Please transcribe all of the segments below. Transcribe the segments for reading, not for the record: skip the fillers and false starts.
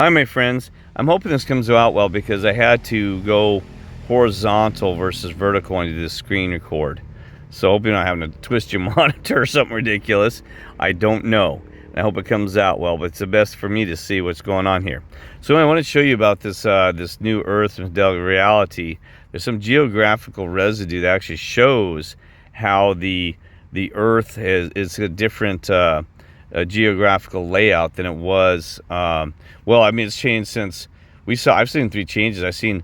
Hi, my friends. I'm hoping this comes out well because I had to go horizontal versus vertical into this screen record. So I hope you're not having to twist your monitor or something ridiculous. I don't know. I hope it comes out well, but it's the best for me to see what's going on here. So I want to show you about this new Earth Mandela reality. There's some geographical residue that actually shows how the Earth is a different a geographical layout than it was. Well, I mean, it's changed since I've seen three changes. I've seen,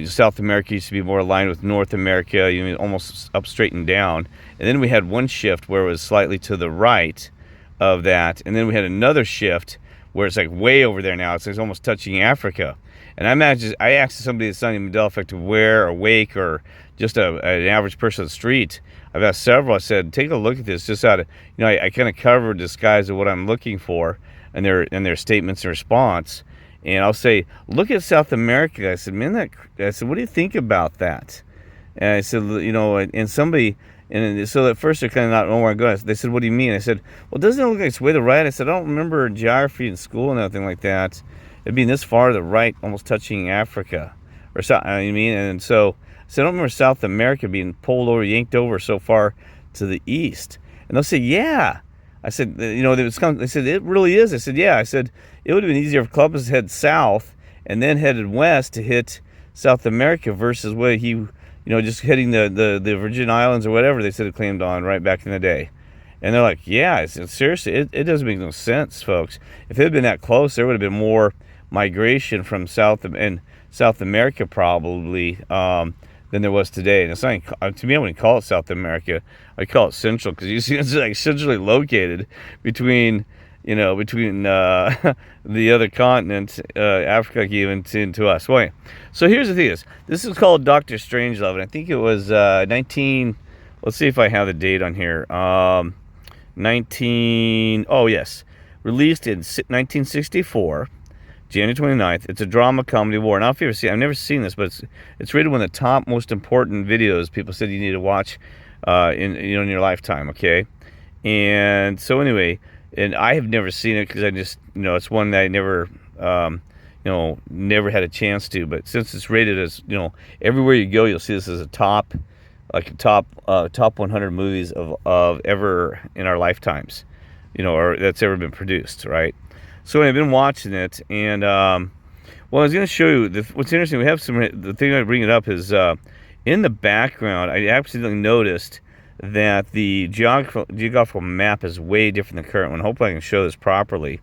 South America used to be more aligned with North America, almost up, straight, and down. And then we had one shift where it was slightly to the right of that. And then we had another shift where it's like way over there now. It's like almost touching Africa. And I asked somebody that's not even Mandela effect aware or awake or just an average person on the street. I've asked several. I said, take a look at this. Just out of, I kind of covered this guise of what I'm looking for and their statements and response. And I'll say, look at South America. I said, man, I said, what do you think about that? And I said, and somebody, and so at first they're kind of not knowing where I'm going. They said, what do you mean? I said, well, doesn't it look like it's way to the right? I said, I don't remember geography in school and nothing like that. It'd be this far to the right, almost touching Africa, or something. I mean, and so I don't remember South America being pulled over, yanked over so far to the east. And they'll say, yeah. I said, they said, it really is. I said, yeah. I said, it would have been easier if Columbus head south and then headed west to hit South America versus where he, just hitting the Virgin Islands or whatever they said it claimed on right back in the day. And they're like, yeah. I said, seriously, it doesn't make no sense, folks. If it had been that close, there would have been more migration from South America probably than there was today. And it's not, to me, I wouldn't call it South America. I call it Central, because you see it's like centrally located between the other continent, Africa, even to us. Well, anyway, so here's the thing: this is called Dr. Strangelove, and I think it was 19. Let's see if I have the date on here. 19. Oh yes, released in 1964. January 29th. It's a drama comedy war. Now, if you ever see, I've never seen this, but it's rated one of the top most important videos people said you need to watch in your lifetime. Okay, and so anyway, and I have never seen it because I just it's one that I never never had a chance to. But since it's rated as everywhere you go, you'll see this as a top 100 movies of ever in our lifetimes, or that's ever been produced, right? So I've been watching it, and well, I was going to show you what's interesting. We have the thing I bring it up is in the background. I absolutely noticed that the geographical map is way different than the current one. Hopefully, I can show this properly,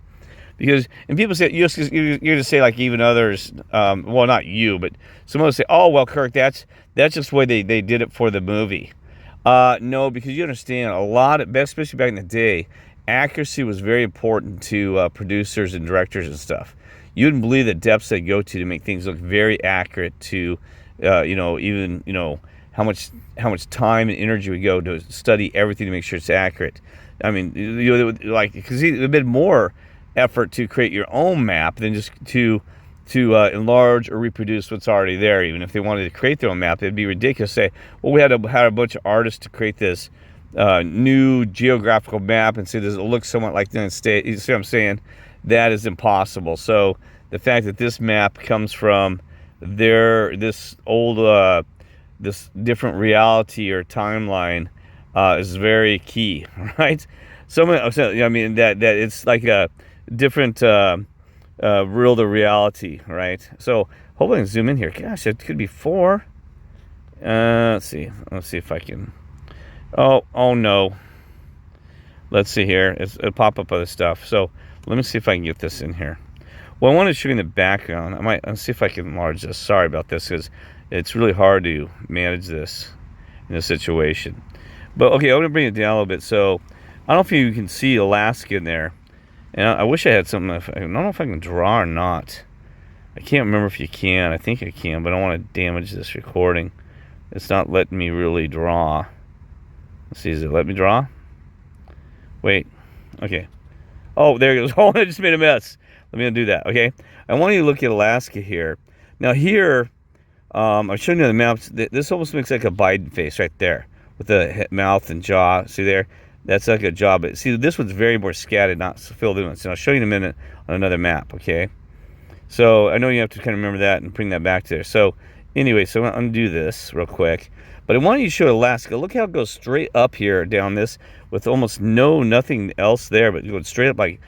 because people say you're to say like even others. Well, not you, but some others say, oh well, Kirk, that's just the way they did it for the movie. No, because you understand a lot of, especially back in the day, accuracy was very important to producers and directors and stuff. You wouldn't believe the depths they go to make things look very accurate to, even how much time and energy we go to study everything to make sure it's accurate. I mean, because it would have been more effort to create your own map than just to enlarge or reproduce what's already there. Even if they wanted to create their own map, it'd be ridiculous to say, well, we had a bunch of artists to create this new geographical map and say, does it look somewhat like the United States? You see what I'm saying? That is impossible. So the fact that this map comes from this old, this different reality or timeline is very key, right? I mean that it's like a different real to reality, right? So hopefully I can zoom in here. Gosh, it could be 4. Let's see if I can. Oh no. Let's see here. It'll pop up other stuff. So let me see if I can get this in here. Well, I want to show you in the background. Let's see if I can enlarge this. Sorry about this, because it's really hard to manage this in this situation. But okay, I'm going to bring it down a little bit. So I don't know if you can see Alaska in there. And I wish I had something. I don't know if I can draw or not. I can't remember if you can. I think I can, but I don't want to damage this recording. It's not letting me really draw. Let's see, does it let me draw? Wait. Okay. Oh, there it goes. Oh, I just made a mess. Let me undo that. Okay. I want you to look at Alaska here. Now here, I'm showing you the maps. This almost looks like a Biden face right there with the mouth and jaw. See there? That's like a jaw. But see, this one's very more scattered, not filled in. So I'll show you in a minute on another map. Okay. So I know you have to kind of remember that and bring that back there. So anyway, so I'm going to undo this real quick. But I want you to show Alaska. Look how it goes straight up here down this with almost nothing else there, but going straight up like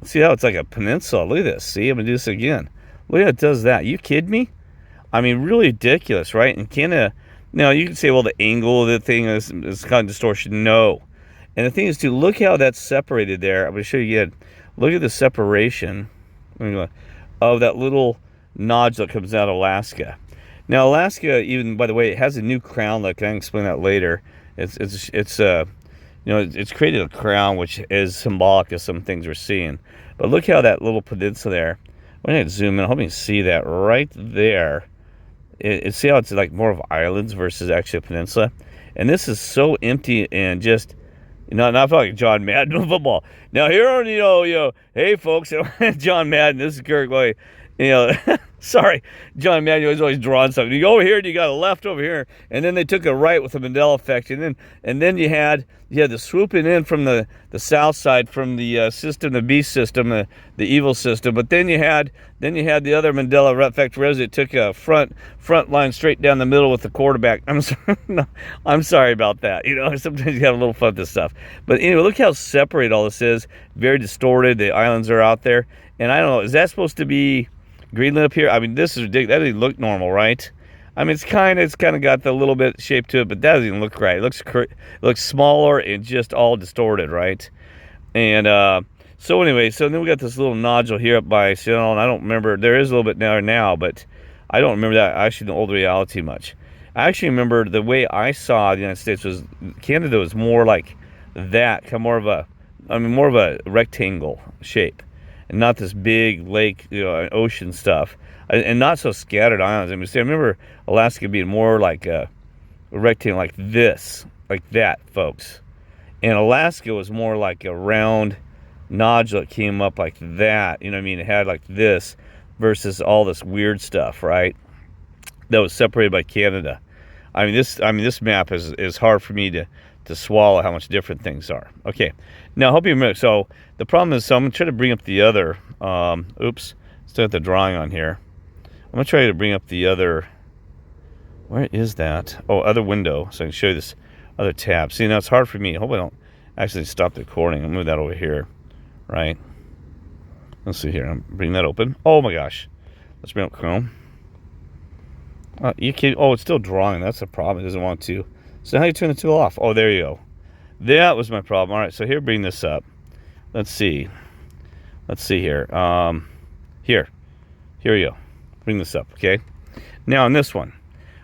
see how it's like a peninsula. Look at this. See, I'm going to do this again. Look how it does that. You kidding me? I mean, really ridiculous, right? And Canada, now you can say, well, the angle of the thing is kind of distortion. No. And the thing is, too, look how that's separated there. I'm going to show you again. Look at the separation of that little nodule that comes out of Alaska. Now, Alaska, even, by the way, it has a new crown. Look, I can explain that later. It's created a crown which is symbolic of some things we're seeing. But look how that little peninsula there. I'm going to zoom in. I hope you can see that right there. See how it's like more of islands versus actually a peninsula. And this is so empty and just, not like John Madden football. Now here on, hey folks, John Madden, this is Kirk Way. Sorry, John Madden was always drawing something. You go over here and you got a left over here, and then they took a right with the Mandela effect, and then you had the swooping in from the south side from the system, the beast system, the evil system. But then you had the other Mandela effect, whereas it took a front line straight down the middle with the quarterback. I'm sorry, no, I'm sorry about that. Sometimes you have a little fun with this stuff. But anyway, look how separated all this is. Very distorted. The islands are out there, and I don't know. Is that supposed to be Greenland up here? I mean, this is ridiculous. That doesn't look normal, right? I mean, it's kind of got the little bit shape to it, but that doesn't even look right. It looks smaller and just all distorted, right? And so anyway, so then we got this little nodule here up by Seattle, and I don't remember. There is a little bit now, but I don't remember that actually in the old reality much. I actually remember the way I saw the United States was Canada was more like that, more of a rectangle shape. And not this big lake, ocean stuff, and not so scattered islands. I mean, see, I remember Alaska being more like a rectangle, like this, like that, folks. And Alaska was more like a round nodule that came up like that. It had like this versus all this weird stuff, right? That was separated by Canada. This map is hard for me to swallow how much different things are. Okay, now I hope you remember. So the problem is, I'm going to try to bring up the other, still have the drawing on here. I'm going to try to bring up the other, where is that? Oh, other window, so I can show you this other tab. See, now it's hard for me. I hope I don't actually stop the recording. I'll move that over here, right? Let's see here. I'm bringing that open. Oh my gosh. Let's bring up Chrome. You can, it's still drawing. That's the problem. It doesn't want to. So how do you turn the tool off? Oh, there you go. That was my problem. All right, so here, bring this up. Let's see here. Here we go. Bring this up, okay? Now, on this one,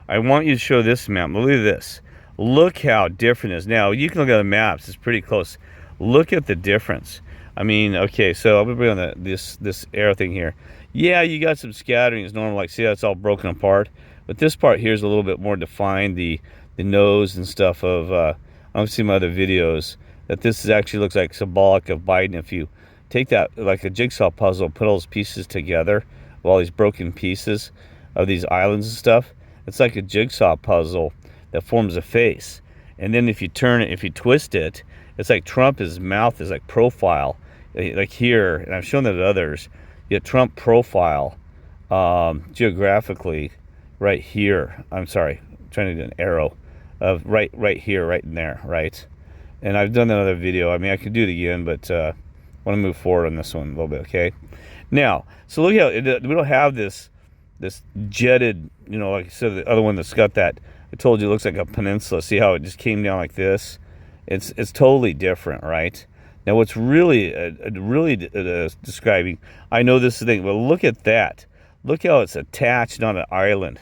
I want you to show this map. Look at this. Look how different it is. Now, you can look at the maps. It's pretty close. Look at the difference. I mean, okay, so I'm going to bring on this arrow thing here. Yeah, you got some scattering. It's normal. Like, see how it's all broken apart? But this part here is a little bit more defined. The nose and stuff of I've seen my other videos that this actually looks like symbolic of Biden. If you take that like a jigsaw puzzle, put all those pieces together, all these broken pieces of these islands and stuff, it's like a jigsaw puzzle that forms a face. And then if you turn it, if you twist it, it's like Trump's mouth is like profile, like here, and I've shown that to others. You get Trump profile geographically right here. I'm sorry, I'm trying to do an arrow of right here, right in there, right? And I've done another video. I mean, I could do it again, but I want to move forward on this one a little bit, okay? Now, so look how we don't have this jetted, like I said, the other one that's got that. I told you it looks like a peninsula. See how it just came down like this? It's totally different, right? Now, what's really describing, I know this is the thing, but look at that. Look how it's attached on an island.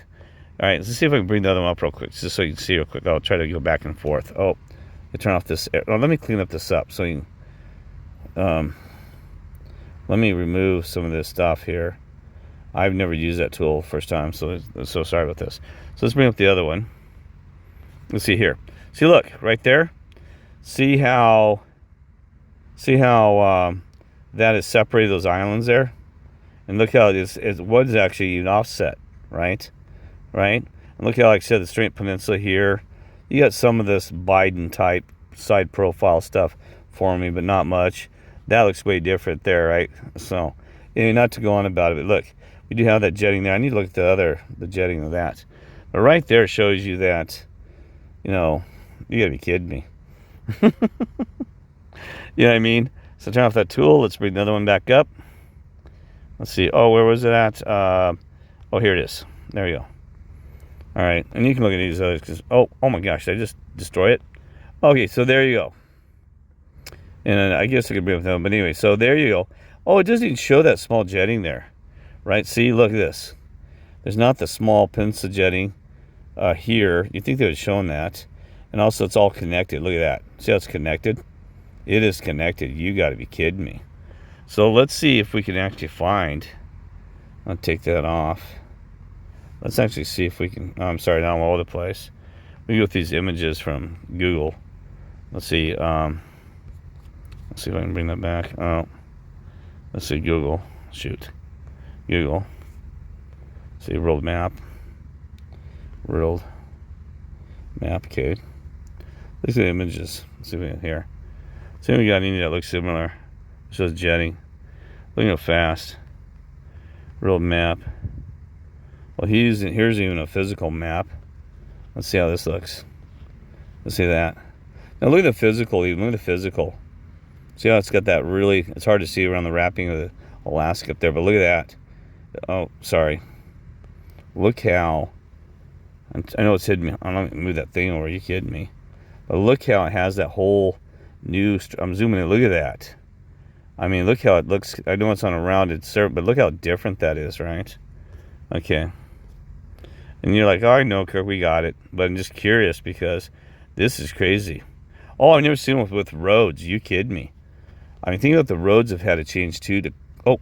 All right, let's see if I can bring the other one up real quick, just so you can see real quick. I'll try to go back and forth. Oh, I turn off this. Oh, let me clean up this up so you can, let me remove some of this stuff here. I've never used that tool first time, so sorry about this. So let's bring up the other one. Let's see here. See, look right there. See how that is separated those islands there, and look how it was actually an offset, right? Right? And look how, like I said, the straight peninsula here. You got some of this Biden type side profile stuff forming, but not much. That looks way different there, right? So, not to go on about it, but look, You do have that jetting there. I need to look at the jetting of that. But right there shows you that, you know, you gotta be kidding me. You know what I mean? So turn off that tool. Let's bring the other one back up. Let's see. Oh, where was it at? Oh, here it is. There we go. All right, and you can look at these others because oh my gosh, did I just destroy it? Okay, so there you go. And I guess I could bring up them, but anyway, so there you go. Oh, it doesn't even show that small jetting there, right? See, look at this. There's not the small pincer jetting here. You think they would have shown that, and also it's all connected. Look at that. See how it's connected? It is connected. You got to be kidding me. So let's see if we can actually find. I'll take that off. Let's actually see if we can. Oh, I'm sorry, now I'm all over the place. We go with these images from Google. Let's see. Let's see if I can bring that back. Oh, let's see Google. Shoot, Google. Let's see world map. World map. Okay. Look at the images. Let's see if we can here. See if we got any that look similar. It shows jetting. Look how fast. World map. Well, here's even a physical map. Let's see how this looks. Let's see that. Now look at the physical even. Look at the physical. See how it's got that really, it's hard to see around the wrapping of the Alaska up there, but look at that. Oh, sorry. Look how, I know it's hidden. I'm not going to move that thing over. Are you kidding me? But look how it has that whole new, I'm zooming in. Look at that. I mean, look how it looks. I know it's on a rounded surface, but look how different that is, right? Okay. And you're like, oh, I know, Kirk, we got it. But I'm just curious because this is crazy. Oh, I've never seen one with roads. You kidding me? I mean, think about the roads have had to change too. Oh,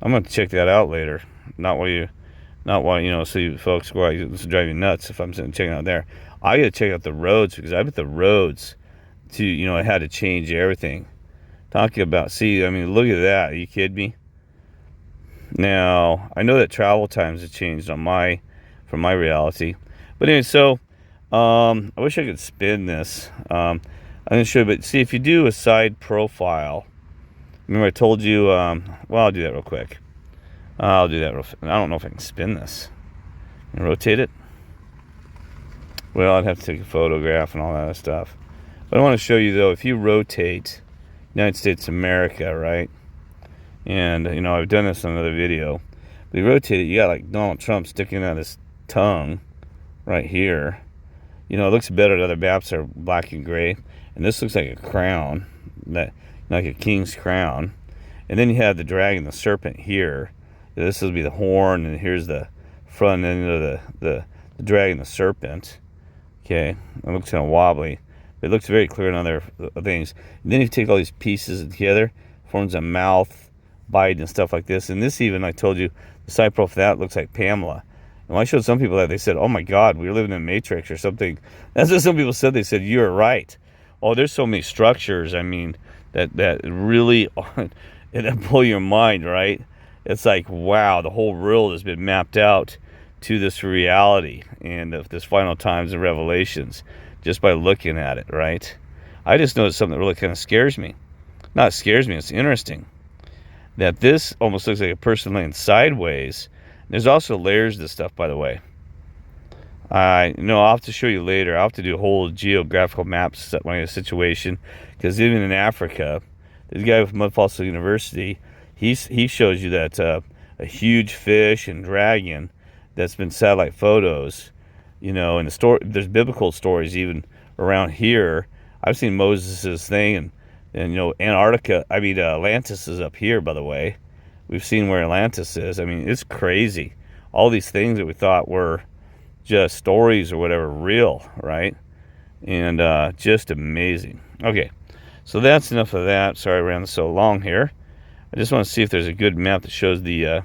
I'm going to check that out later. Not while you know, so you folks go out, this will drive you nuts if I'm sitting checking out there. I got to check out the roads because I bet the roads to, you know, it had to change everything. Talking about, see, I mean, look at that. Are you kidding me? Now, I know that travel times have changed from my reality. But anyway, so I wish I could spin this. I'm going to show you, but see, if you do a side profile, remember I told you, well, I'll do that real quick. I'll do that I don't know if I can spin this. And rotate it. Well, I'd have to take a photograph and all that other stuff. But I want to show you, though, if you rotate United States of America, right? And, you know, I've done this in another video. But you rotate it, you got like Donald Trump sticking out his tongue right here. You know, it looks better. The other maps are black and gray. And this looks like a crown, like a king's crown. And then you have the dragon, the serpent here. This will be the horn, and here's the front end of the dragon, the serpent. Okay, it looks kind of wobbly. It looks very clear in other things. And then you take all these pieces together, forms a mouth, bite, and stuff like this. And this even, I told you, the side profile for that looks like Pamela. And when I showed some people that, they said, oh my God, we're living in a Matrix or something. That's what some people said. They said, you're right. Oh, there's so many structures, I mean, that really that blow your mind, right? It's like, wow, the whole world has been mapped out to this reality and of this final times and revelations just by looking at it, right? I just noticed something that really kind of scares me. Not scares me, it's interesting. That this almost looks like a person laying sideways. There's also layers to this stuff, by the way. I'll have to show you later. I'll have to do a whole geographical map situation, because even in Africa, this guy from Mud Fossil University, he shows you that a huge fish and dragon that's been satellite photos, you know, and there's biblical stories even around here. I've seen Moses' thing, and you know, Atlantis is up here, by the way. We've seen where Atlantis is. I mean, it's crazy. All these things that we thought were just stories or whatever, real, right? And just amazing. Okay, so that's enough of that. Sorry I ran so long here. I just want to see if there's a good map that shows the, because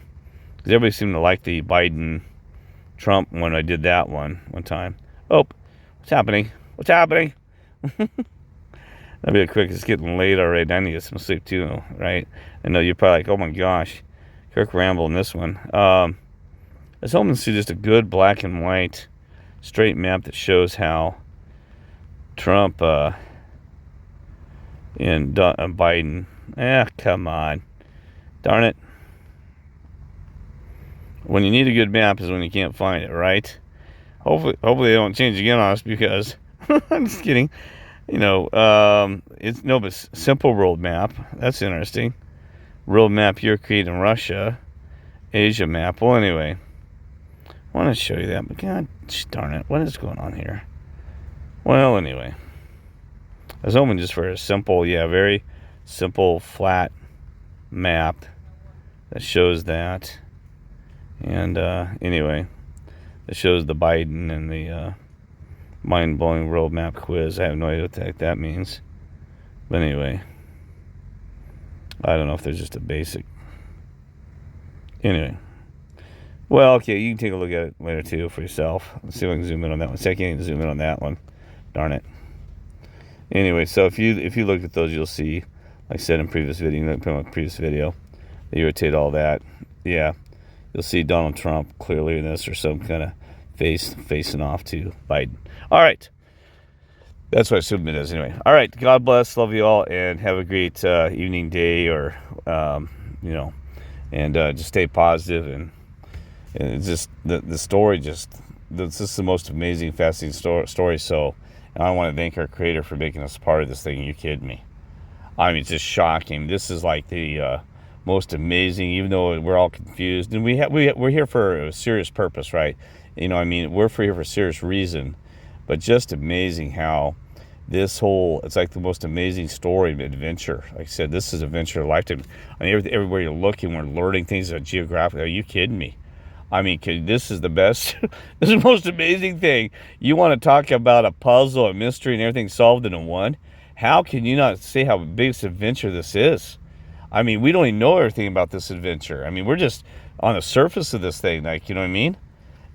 everybody seemed to like the Biden-Trump when I did that one time. Oh, what's happening? What's happening? That'll be quick. It's getting late already. I need to get some sleep too, right? I know you're probably like, oh my gosh, Kirk rambled in this one. I was hoping to see just a good black and white straight map that shows how Trump and Biden. Come on. Darn it. When you need a good map is when you can't find it, right? Hopefully they don't change again on us, because I'm just kidding. It's no, but simple world map. That's interesting. World map you're creating Russia, Asia map. Well, anyway, I want to show you that, but god darn it, what is going on here? Well, anyway, I was hoping just for a simple, very simple, flat map that shows that. And anyway, it shows the Biden and the mind-blowing world map quiz. I have no idea what the heck that means. But anyway, I don't know if there's just a basic. Anyway. Well, okay, you can take a look at it later too for yourself. Let's see if I can zoom in on that one. See, I can't even zoom in on that one. Darn it. Anyway, so if you look at those, you'll see, like I said in previous video, they irritate all that. Yeah, you'll see Donald Trump clearly in this, or some kind of facing off to Biden. All right. That's what I assume it is anyway. All right. God bless. Love you all, and have a great evening, day, or, and just stay positive. And it's just the story, this is the most amazing, fascinating story. So, and I want to thank our creator for making us part of this thing. You kidding me? I mean, it's just shocking. This is like the most amazing, even though we're all confused. And we're here for a serious purpose, right? We're here for a serious reason. But just amazing how this it's like the most amazing story of adventure. Like I said, this is adventure of a lifetime. I mean, everywhere you're looking, we're learning things about geographic. Are you kidding me? I mean, this is the best. This is the most amazing thing. You want to talk about a puzzle, a mystery, and everything solved in one? How can you not say how big this adventure this is? I mean, we don't even know everything about this adventure. I mean, we're just on the surface of this thing, like, you know what I mean?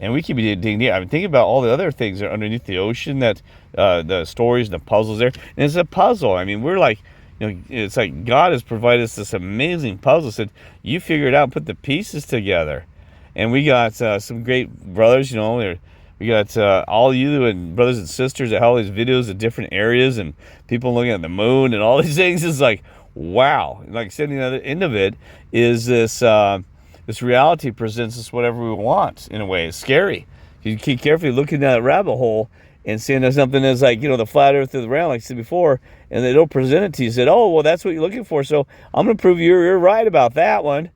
And we keep digging deep. I mean, think about all the other things that are underneath the ocean, that the stories and the puzzles there. And it's a puzzle. I mean, we're like, it's like God has provided us this amazing puzzle. Said, you figure it out, put the pieces together. And we got some great brothers, we got all you and brothers and sisters that have all these videos of different areas and people looking at the moon and all these things. It's like, wow. Like I said, the other end of it is this... this reality presents us whatever we want, in a way. It's scary. You keep carefully looking down that rabbit hole and seeing that something is like, the flat earth is round, like I said before, and they don't present it to you. You said, oh, well, that's what you're looking for, so I'm going to prove you're right about that one.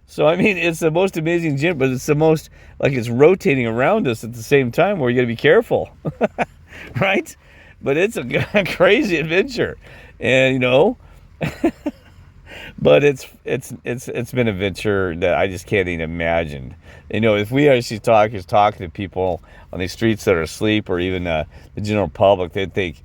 So, I mean, it's the most amazing gym, but it's the most, like, it's rotating around us at the same time, where you got to be careful, right? But it's a crazy adventure, and, but it's been an adventure that I just can't even imagine. If we actually talking to people on these streets that are asleep, or even the general public, they'd think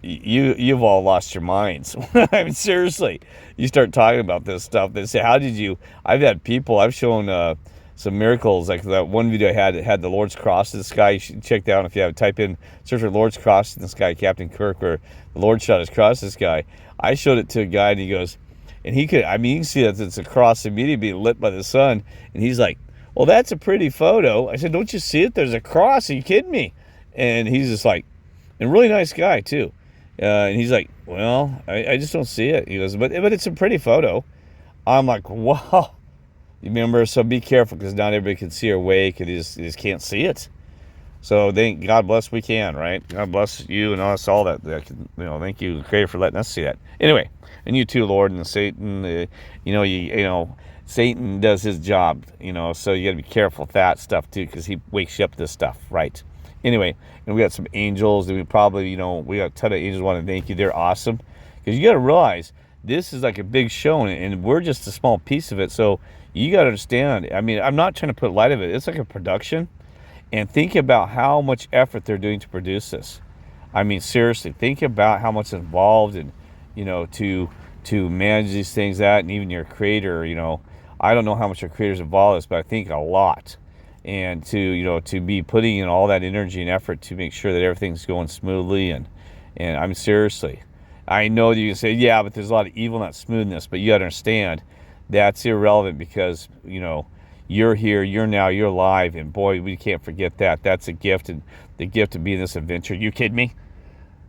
you've all lost your minds. I mean, seriously, you start talking about this stuff. They say, "How did you?" I've had people. I've shown some miracles, like that one video I had the Lord's cross in the sky. You should check that out if you have. Type in, search for Lord's cross in the sky, Captain Kirk, where the Lord shot his cross in the sky. I showed it to a guy, and he goes. And he could, I mean, you can see that it's a cross immediately being lit by the sun. And he's like, well, that's a pretty photo. I said, don't you see it? There's a cross. Are you kidding me? And he's just like, and really nice guy, too. And he's like, well, I just don't see it. He goes, but it's a pretty photo. I'm like, wow. You remember, so be careful, because not everybody can see our wake, and you just can't see it. So God bless we can, right? God bless you and us all that can, thank you, Creator, for letting us see that. Anyway, and you too, Lord, and Satan, Satan does his job, so you got to be careful with that stuff too, because he wakes you up to this stuff, right? Anyway, and we got some angels, and we probably, we got a ton of angels. Want to thank you. They're awesome, because you got to realize this is like a big show, and we're just a small piece of it. So you got to understand. I mean, I'm not trying to put light of it. It's like a production. And think about how much effort they're doing to produce this. I mean, seriously, think about how much involved and, to manage these things out, and even your creator, I don't know how much your creator's involved in this, but I think a lot. And to be putting in all that energy and effort to make sure that everything's going smoothly. And I'm seriously, I know that you can say, yeah, but there's a lot of evil, not smoothness, but you got to understand that's irrelevant, because, you're here, you're now, you're alive, and boy, we can't forget that. That's a gift, and the gift of being this adventure. You kidding me?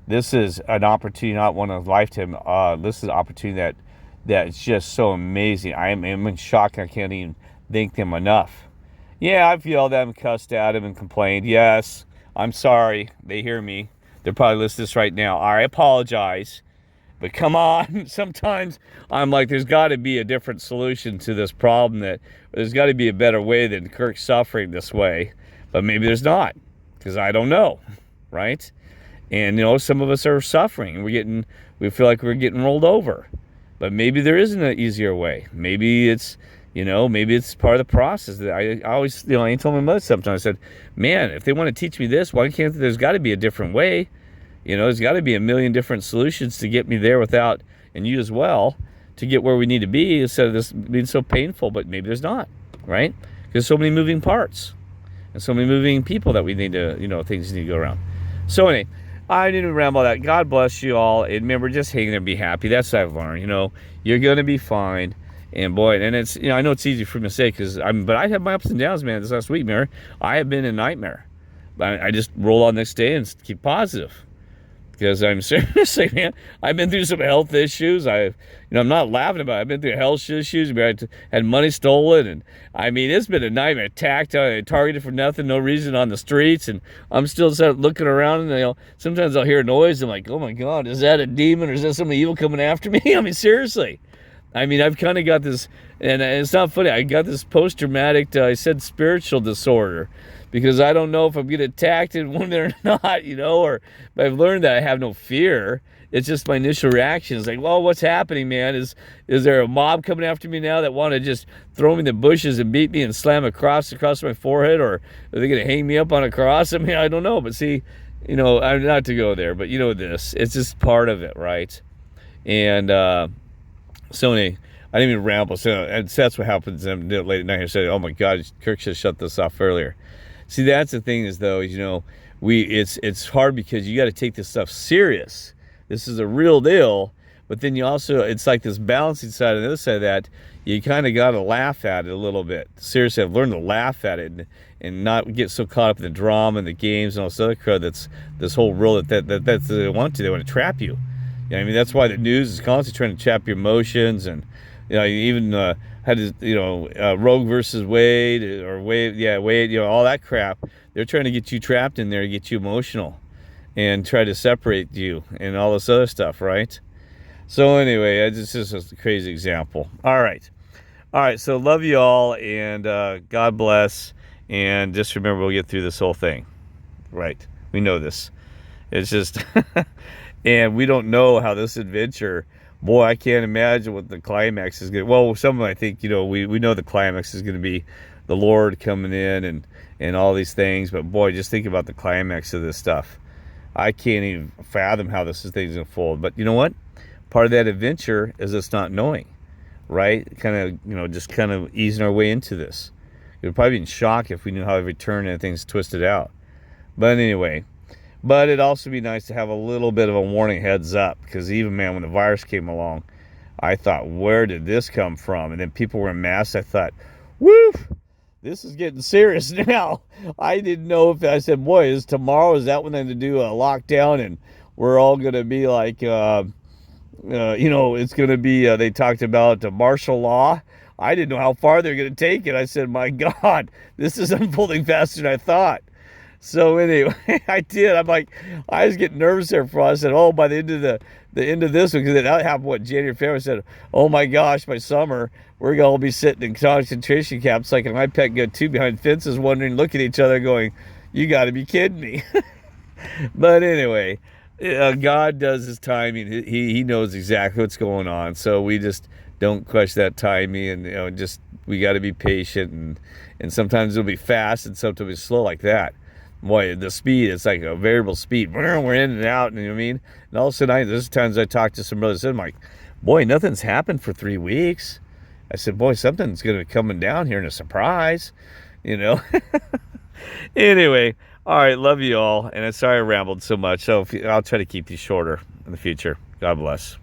This is an opportunity, not one of a lifetime. This is an opportunity that is just so amazing. I'm in shock. I can't even thank them enough. Yeah, I've yelled at him, cussed at him, and complained. Yes, I'm sorry. They hear me. They're probably listening to this right now. I apologize. But come on, sometimes I'm like, there's got to be a different solution to this problem. That there's got to be a better way than Kirk suffering this way. But maybe there's not, because I don't know, right? And some of us are suffering, and we feel like we're getting rolled over. But maybe there isn't an easier way. Maybe maybe it's part of the process. That I always, I told my mother sometimes. I said, man, if they want to teach me this, why can't there's got to be a different way? There's got to be a million different solutions to get me there without, and you as well, to get where we need to be instead of this being so painful. But maybe there's not, right? There's so many moving parts and so many moving people that we need to, things need to go around. So anyway, I didn't ramble that. God bless you all. And remember, just hang there and be happy. That's what I've learned. You're going to be fine. And boy, and it's, I know it's easy for me to say but I had my ups and downs, man, this last week, man. I have been a nightmare. I just roll on next day and keep positive. Because I'm seriously, man, I've been through some health issues. I'm not laughing about it. I've been through health issues. I had money stolen, and it's been a nightmare. Attacked, targeted for nothing, no reason on the streets, and I'm still looking around, and sometimes I'll hear a noise. I'm like, oh my God, is that a demon or is that somebody evil coming after me? Seriously. I've kind of got this, and it's not funny. I got this post-traumatic, spiritual disorder, because I don't know if I'm getting attacked in one minute or not, but I've learned that I have no fear. It's just my initial reaction is like, well, what's happening, man? Is there a mob coming after me now that want to just throw me in the bushes and beat me and slam a cross across my forehead, or are they going to hang me up on a cross? I don't know, but see, I'm not to go there, but it's just part of it, right? And, so anyway, I didn't even ramble. So that's what happens late at night. I said, oh my God, Kirk should have shut this off earlier. See, that's the thing is, though, it's hard because you got to take this stuff serious. This is a real deal. But then it's like this balancing side and the other side of that. You kind of got to laugh at it a little bit. Seriously, I've learned to laugh at it and not get so caught up in the drama and the games and all this other crud. That's this whole world that they want to. They want to trap you. That's why the news is constantly trying to trap your emotions, and even had Roe versus Wade or Wade, all that crap. They're trying to get you trapped in there to get you emotional, and try to separate you and all this other stuff, right? So anyway, it's just a crazy example. All right. So love you all, and God bless, and just remember we'll get through this whole thing, right? We know this. It's just. And we don't know how this adventure, boy, I can't imagine what the climax is going to, well, some I think, we know the climax is going to be the Lord coming in and all these things, but boy, just think about the climax of this stuff. I can't even fathom how this thing's going to unfold, but you know what? Part of that adventure is us not knowing, right? Kind of, just kind of easing our way into this. It would probably be in shock if we knew how every turn and things twisted out. But anyway, but it'd also be nice to have a little bit of a warning heads up, because even, man, when the virus came along, I thought, where did this come from? And then people were in masks. I thought, woo, this is getting serious now. I didn't know if I said, boy, is that when they're going to do a lockdown and we're all going to be like, it's going to be, they talked about martial law. I didn't know how far they're going to take it. I said, my God, this is unfolding faster than I thought. So anyway, I did. I'm like, I was getting nervous there for. I said, oh, by the end of the end of this one, because that happened January, February. I said, oh my gosh, by summer we're gonna all be sitting in concentration camps like an iPad got two behind fences, wondering, looking at each other, going, you got to be kidding me. But anyway, God does His timing. He knows exactly what's going on. So we just don't question that timing, and just we got to be patient, and sometimes it'll be fast, and sometimes it'll be slow like that. Boy, the speed, it's like a variable speed. We're in and out, and you know what I mean? And all of a sudden, there's times I talk to some brothers, and I'm like, boy, nothing's happened for 3 weeks. I said, boy, something's going to be coming down here in a surprise, Anyway, all right, love you all, and I'm sorry I rambled so much. So I'll try to keep these shorter in the future. God bless.